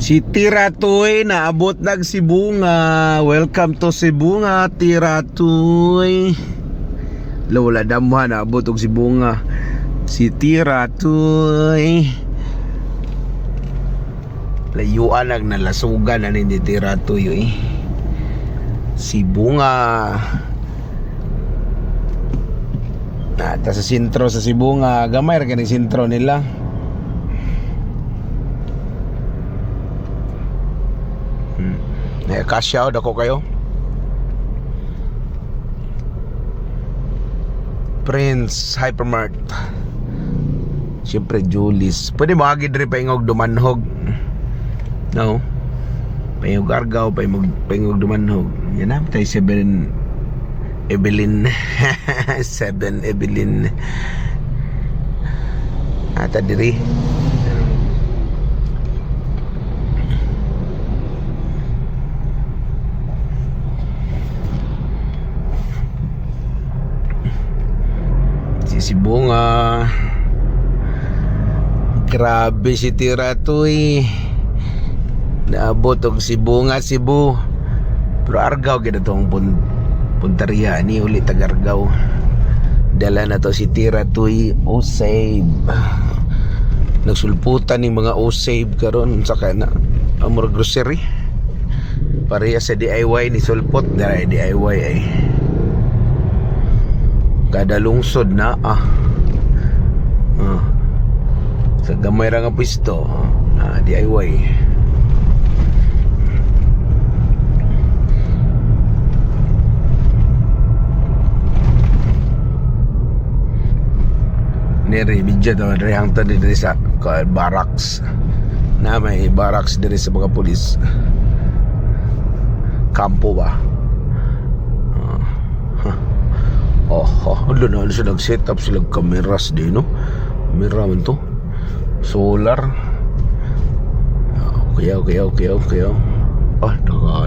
Si Tiratoy naabot nag Sibunga. Welcome to Sibunga, Tiratoy. Lola damha naabot og Sibunga. Si Tiratoy. Layuan ang nalasugan na ni Tiratoy. Sibunga. Ta sa sentro sa Sibunga, gamay ra kani sentro nila. Kasyaw dako kayo. Prince Hypermart. Siyempre Julis. Pwede mo agi diri paingog dumanhog. No. Paingog Argao, paingog dumanhog. Yan na tay 7 Evelyn. 7 Evelyn. Ata diri. Sibunga. Grabe si Tiratoy. Naabot og Sibunga, Cebu. Pero Argao gid atong puntarya ni uli tag Argao. Dala na to si Tiratoy Osave. Nagsulputan ni mga Osave karon sa kana amor grocery. Pareha sa DIY ni sulpot dara DIY ay. Kada lungsod na sa gamay ra nga pwesto DIY. Nere bidya to diri hangtod diri sa barracks. Na may barracks diri sa mga pulis. Kampo ba? Ano na sila nag-set up sila kameras din, no? Kamera man to. Solar. Okay.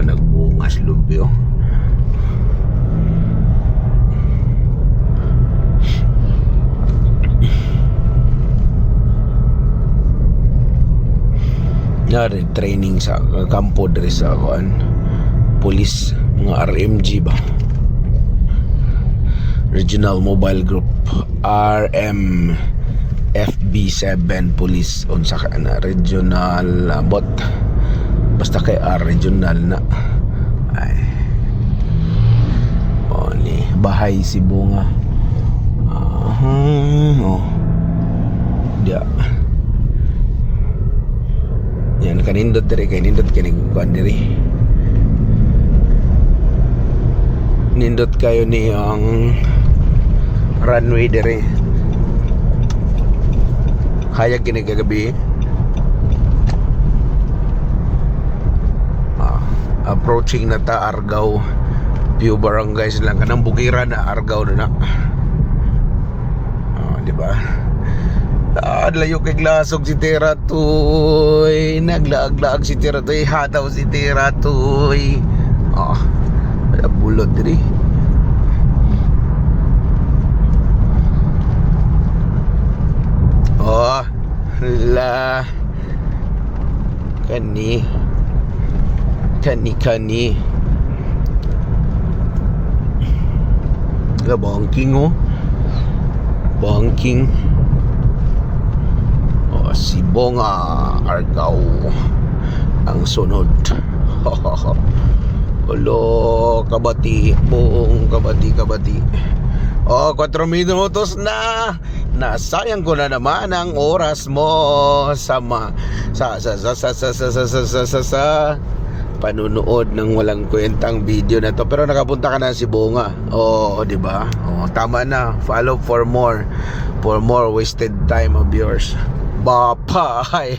Nagbungas lubi, oh. Nari training sa kampo diri sa pulis, mga RMG ba? Regional Mobile Group, RM FB7 Police unsa ka na regional bot basta kay regional na ay ni bahay Sibunga. Dia yan kanindot diri kay nindot kining kuan diri nindot kayo ni ang runway dere. Hayag kini kagabi. Approaching na ta Argao. Few barangays lang kanang bukiran na Argao na. Di ba? Layo kay glasog si Tiratoy. Naglaag-laag si Tiratoy. Hataw si Tiratoy. Bulot diri. La kani la banking banking Sibunga Argao ang sunod. Ulo kabati buong kabati 4 minutos na. Nasayang ko na naman ang oras mo sa panunood ng walang kwentang video na to. Pero nakapunta ka na sa Sibunga. Di ba? Tama na. Follow for more wasted time of yours. Bye.